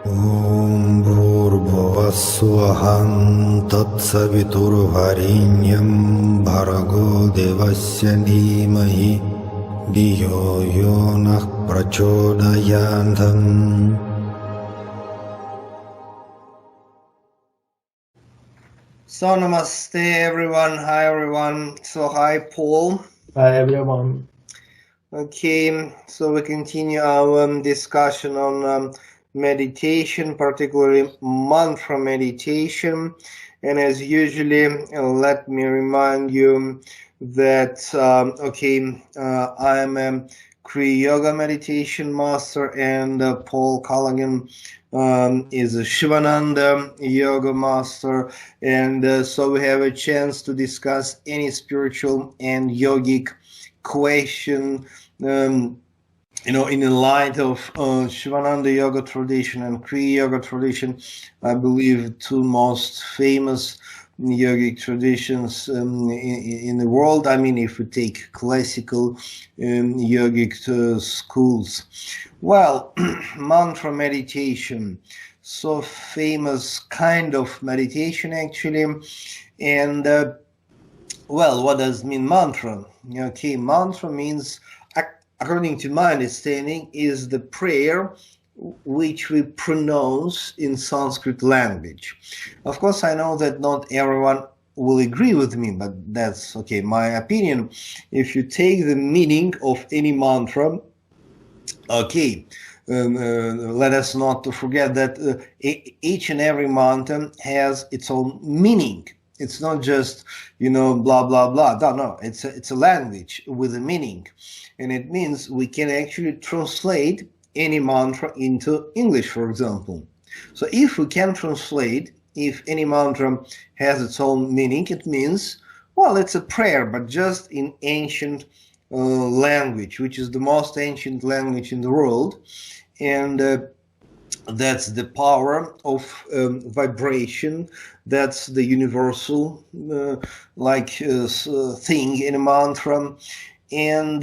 Om Bhurбhuvah Tatsaviturvarenyam Bhargo Devasya Dhimahi Dhiyo Yonah Prachodayantam. So namaste everyone. Hi everyone. So hi Paul. Hi everyone. Okay, so we continue our discussion on meditation, particularly mantra meditation. And as usually, let me remind you that I am a Kriya meditation master, and Paul Kalagin is a Sivananda yoga master, and so we have a chance to discuss any spiritual and yogic question, in the light of Sivananda yoga tradition and Kriya yoga tradition. I believe two most famous yogic traditions in the world. I mean, if we take classical yogic schools. Well, mantra meditation, so famous kind of meditation actually. And well, what does mean mantra? Okay, mantra means, according to my understanding, is the prayer which we pronounce in Sanskrit language. Of course, I know that not everyone will agree with me, but that's okay, my opinion. If you take the meaning of any mantra, okay, let us not forget that each and every mantra has its own meaning. It's not just, blah, blah, blah. No, it's a language with a meaning. And it means we can actually translate any mantra into English, for example. So if we can translate, if any mantra has its own meaning, it means, well, it's a prayer, but just in ancient language, which is the most ancient language in the world. And that's the power of vibration. That's the universal thing in a mantra. And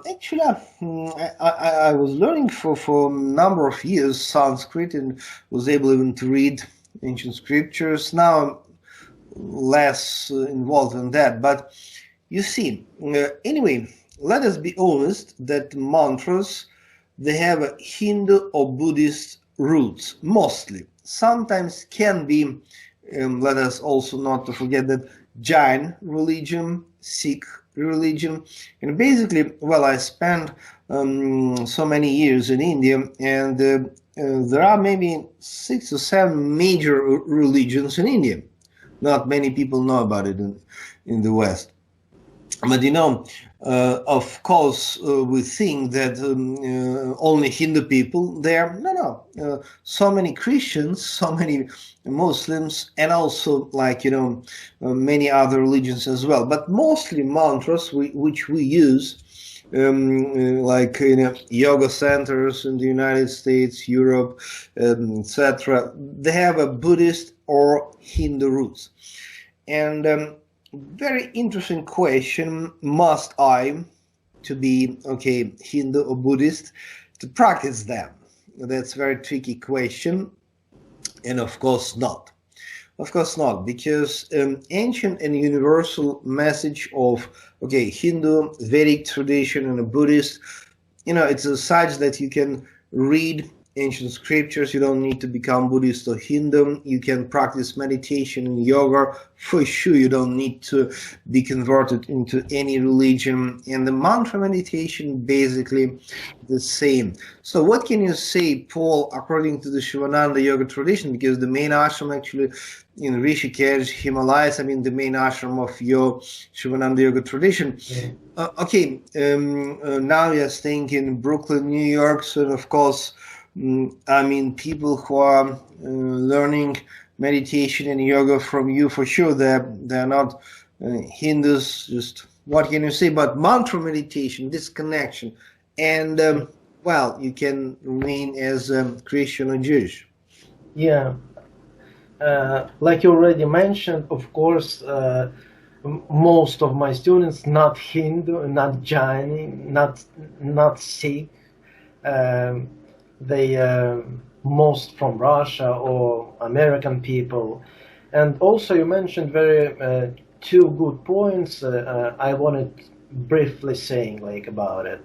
actually, I was learning for a number of years Sanskrit and was able even to read ancient scriptures. Now I'm less involved in that, but you see, anyway, let us be honest that mantras, they have a Hindu or Buddhist roots, mostly. Sometimes can be, let us also not to forget that, Jain religion, Sikh religion. And basically, well, I spent so many years in India, and there are maybe 6 or 7 major religions in India. Not many people know about it in the West. But of course, we think that only Hindu people there. No. So many Christians, so many Muslims, and also many other religions as well. But mostly mantras which we use, yoga centers in the United States, Europe, etc. They have a Buddhist or Hindu roots. And very interesting question, must I, to be, Hindu or Buddhist, to practice them? That's a very tricky question, and of course not. Of course not, because ancient and universal message of, Hindu, Vedic tradition and a Buddhist, it's such that you can read ancient scriptures. You don't need to become Buddhist or Hindu. You can practice meditation and yoga. For sure, you don't need to be converted into any religion. And the mantra meditation, basically the same. So what can you say, Paul, according to the Sivananda yoga tradition? Because the main ashram actually in Rishikesh, Himalayas, the main ashram of your Sivananda yoga tradition. Yeah. Now you're staying in Brooklyn, New York. So of course, people who are learning meditation and yoga from you, for sure, they're not Hindus. Just what can you say about mantra meditation, this connection? And, you can remain as Christian or Jewish. Yeah. Like you already mentioned, of course, most of my students, not Hindu, not Jain, not Sikh, they most from Russia or American people. And also you mentioned very two good points I wanted briefly saying like about it.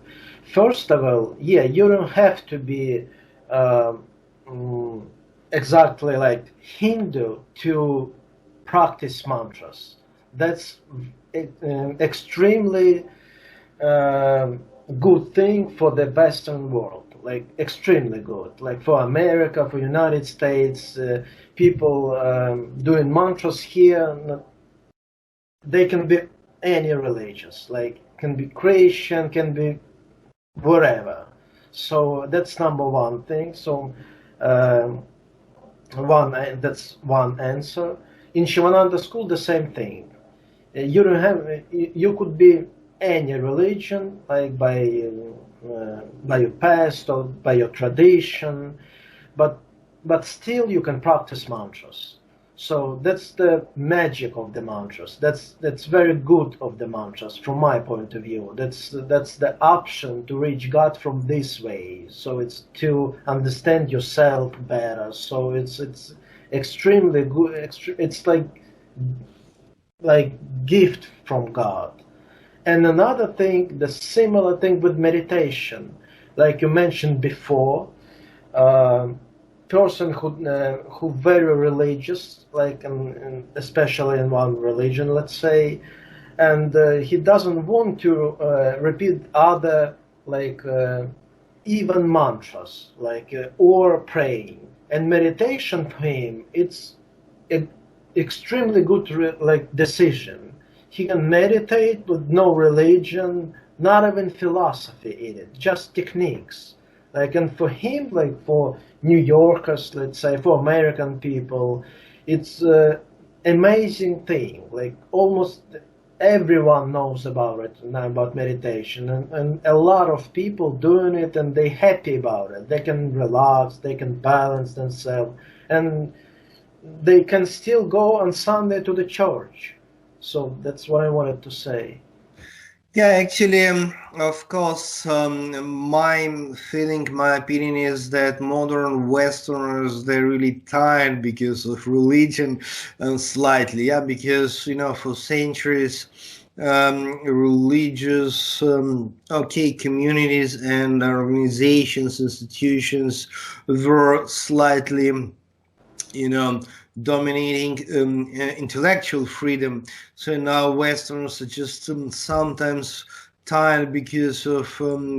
First of all, yeah, you don't have to be uh, mm, exactly like Hindu to practice mantras. That's extremely good thing for the Western world, like extremely good. Like for America, for United States, people doing mantras here, they can be any religious, like can be Christian, can be whatever. So that's number one thing. So um, that's one answer. In Sivananda school, the same thing. You don't have, you could be any religion, like by your past or by your tradition, but still you can practice mantras. So that's the magic of the mantras. That's very good of the mantras from my point of view. That's the option to reach God from this way. So it's to understand yourself better. So it's extremely good. It's like gift from God. And another thing, the similar thing with meditation, like you mentioned before, uh, person who very religious, like especially in one religion, let's say, and he doesn't want to repeat other like even mantras, like or praying. And meditation for him, it's a extremely good like decision. He can meditate with no religion, not even philosophy in it, just techniques. Like, and for him, like for New Yorkers, let's say, for American people, it's amazing thing. Like almost everyone knows about it now, about meditation, and a lot of people doing it, and they happy about it. They can relax, they can balance themselves, and they can still go on Sunday to the church. So that's what I wanted to say. Yeah, actually, of course, my feeling, my opinion is that modern Westerners, they're really tired because of religion, slightly, yeah, because, for centuries, religious, communities and organizations, institutions were slightly, dominating intellectual freedom. So now Westerners are just sometimes tired because of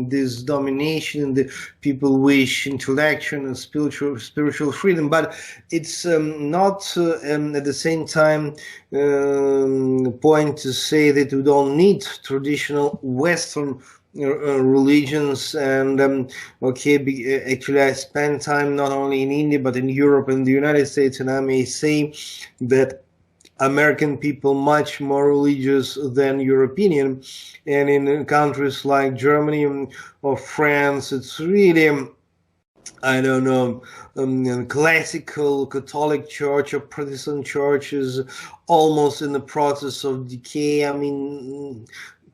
this domination. The people wish intellectual and spiritual freedom, but it's not at the same time point to say that we don't need traditional Western religions. And actually I spent time not only in India but in Europe and the United States, and I may say that American people much more religious than European, and in countries like Germany or France, it's really I don't know, classical Catholic Church or Protestant Church is almost in the process of decay. I mean,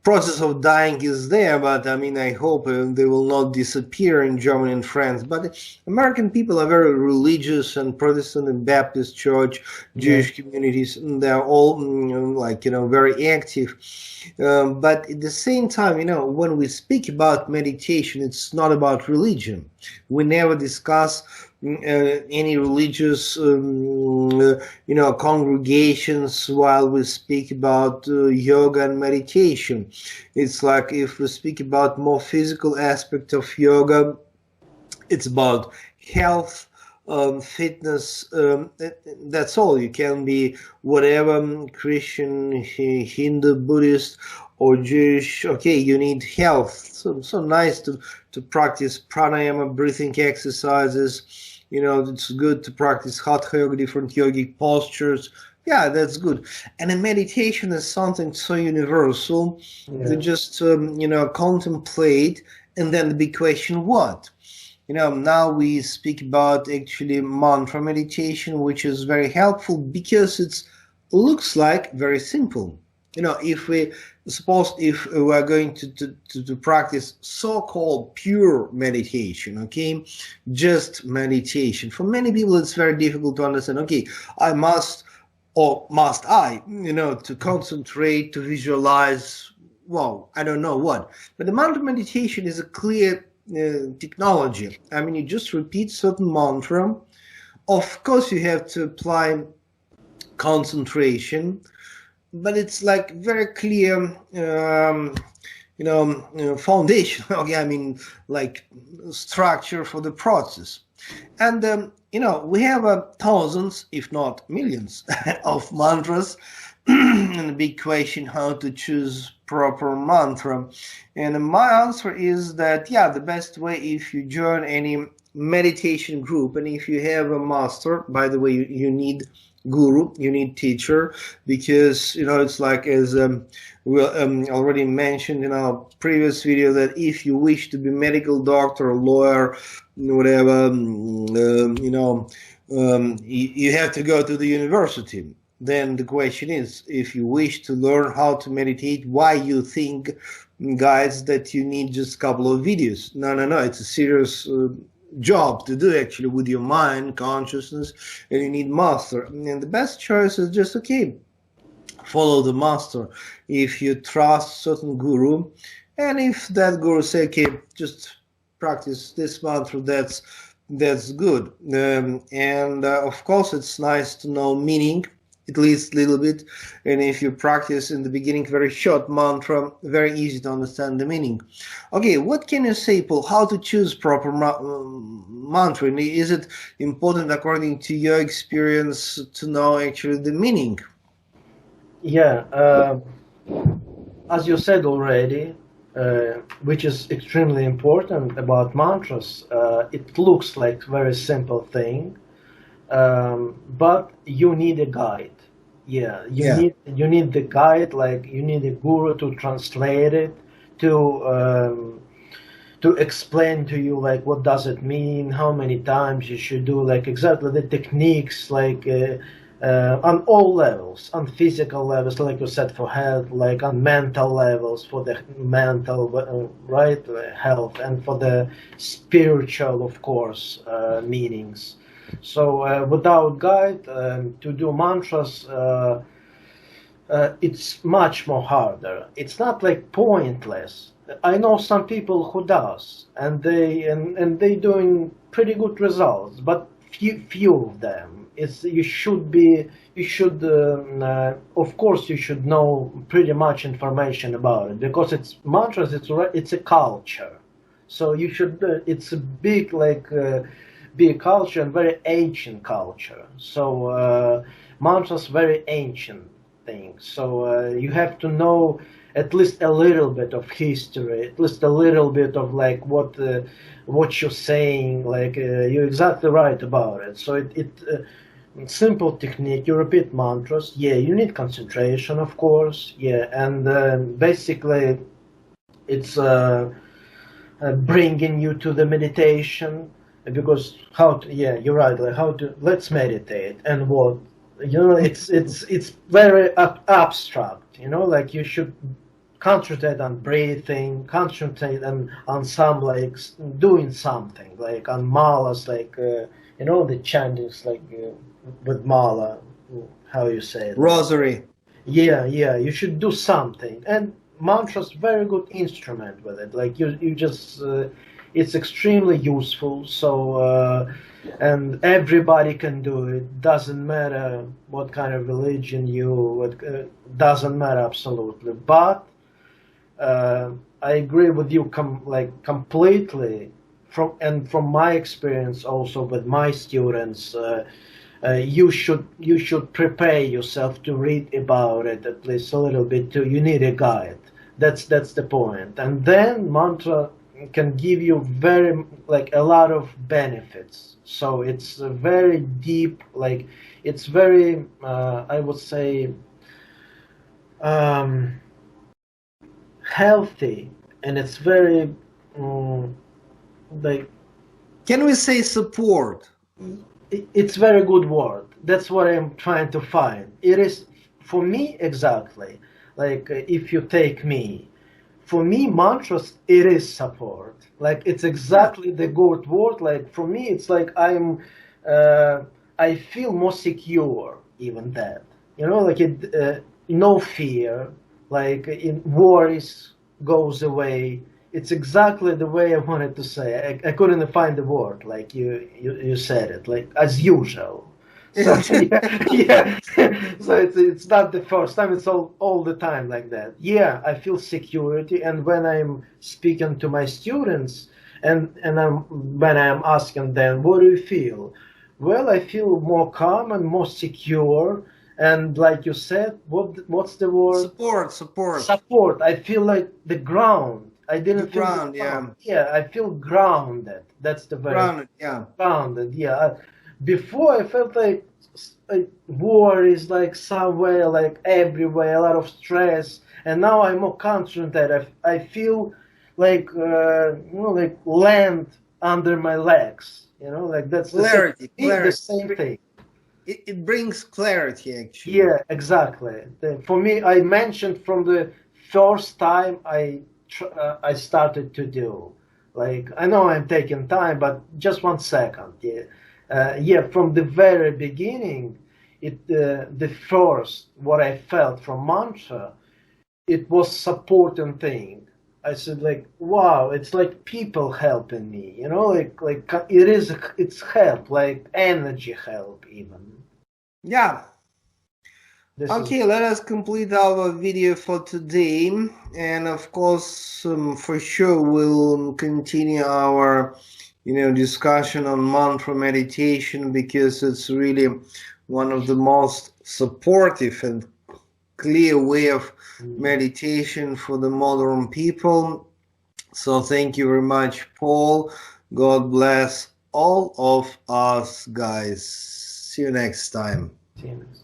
process of dying is there, but I mean, I hope they will not disappear in Germany and France. But American people are very religious, and Protestant and Baptist Church, Jewish communities, they're all very active. But at the same time, when we speak about meditation, it's not about religion. We never discuss any religious congregations while we speak about yoga and meditation. It's like if we speak about more physical aspect of yoga, it's about health, fitness, that's all. You can be whatever, Christian, Hindu, Buddhist, or Jewish. Okay, you need health. So nice to practice pranayama, breathing exercises. It's good to practice hatha yoga, different yogic postures. Yeah, that's good. And in meditation is something so universal to just contemplate, and then the big question, what? Now we speak about actually mantra meditation, which is very helpful because it looks like very simple. if we suppose if we are going to practice so-called pure meditation, okay, just meditation, for many people it's very difficult to understand, okay, I must, or must I, to concentrate, to visualize, well, I don't know what. But the mantra meditation is a clear technology. I mean, you just repeat certain mantra. Of course, you have to apply concentration, but it's like very clear, foundation. Okay, I mean, like structure for the process. And we have thousands, if not millions, of mantras. And the big question, how to choose proper mantra. And my answer is that, yeah, the best way, if you join any meditation group, and if you have a master, by the way, you need guru, you need teacher, because it's like, as we already mentioned in our previous video, that if you wish to be medical doctor, lawyer, whatever, you have to go to the university. Then the question is, if you wish to learn how to meditate, why you think, guys, that you need just a couple of videos? No, it's a serious job to do, actually, with your mind, consciousness, and you need master. And the best choice is just, okay, follow the master. If you trust certain guru, and if that guru say, okay, just practice this mantra, that's good. And of course, it's nice to know meaning, at least a little bit. And if you practice in the beginning very short mantra, very easy to understand the meaning. Okay, what can you say, Paul, how to choose proper mantra? And is it important, according to your experience, to know actually the meaning? Yeah, as you said already, which is extremely important about mantras, it looks like a very simple thing, but you need a guide. Yeah, you need the guide, like you need a guru to translate it, to explain to you, like, what does it mean, how many times you should do, like exactly the techniques, like on all levels, on physical levels, like you said, for health, like on mental levels, for the mental, right, health, and for the spiritual, of course, meanings. So without guide, to do mantras, it's much more harder. It's not like pointless. I know some people who does, and they doing pretty good results, but few of them. Of course you should know pretty much information about it, because it's mantras. It's a culture, so you should. It's a big big culture, and very ancient culture. So mantras very ancient things. So you have to know at least a little bit of history, at least a little bit of like what you're saying. Like you're exactly right about it. So it simple technique. You repeat mantras. Yeah, you need concentration, of course. Yeah, and basically it's bringing you to the meditation. Because you're right, like let's meditate, and what, it's very abstract, like you should concentrate on breathing, concentrate on some, like doing something, like on malas, like the chantings, like with mala, how you say it, Rosary. Yeah, you should do something. And mantra's very good instrument with it, like you just it's extremely useful. So and everybody can do it. Doesn't matter what kind of religion doesn't matter absolutely. But I agree with you completely. From my experience, also with my students, you should prepare yourself to read about it at least a little bit too. You need a guide. That's the point. And then mantra can give you a lot of benefits. So it's a very deep, like it's very I would say healthy, and it's very can we say support? It's very good word. That's what I'm trying to find. It is for me exactly like if you take me, for me, mantras, it is support. Like it's exactly the good word. Like for me, it's like I feel more secure, even that. You know, like no fear, like in worries goes away. It's exactly the way I wanted to say. I couldn't find the word, like you said it, like as usual. So yeah. So it's not the first time. It's all the time like that. Yeah, I feel security, and when I'm speaking to my students, and when I'm asking them, what do you feel? Well, I feel more calm and more secure, and like you said, what's the word? Support. Support. I feel like the ground. I didn't feel ground, yeah. Yeah, I feel grounded. That's the word. Grounded, yeah. Grounded, yeah. Before I felt like war is like somewhere, like everywhere, a lot of stress, and now I'm more confident that I feel like like land under my legs. You know, like that's clarity. The same thing. It brings clarity, actually. Yeah, exactly. For me, I mentioned from the first time I started to do. Like, I know I'm taking time, but just 1 second. Yeah. From the very beginning, the first what I felt from mantra, it was supporting thing. I said like, wow, it's like people helping me. You know, like it's help, like energy help even. Yeah. Okay, let us complete our video for today, and of course, for sure, we'll continue our, discussion on mantra meditation, because it's really one of the most supportive and clear way of meditation for the modern people. So thank you very much, Paul. God bless all of us, guys. See you next time. See you next.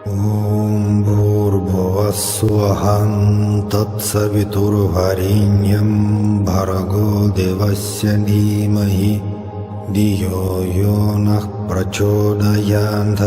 ॐ भूर्भुवस्सुवहं तत्सवितुर्वरेण्यं भर्गो देवस्य धीमहि धियो यो नः प्रचोदयात्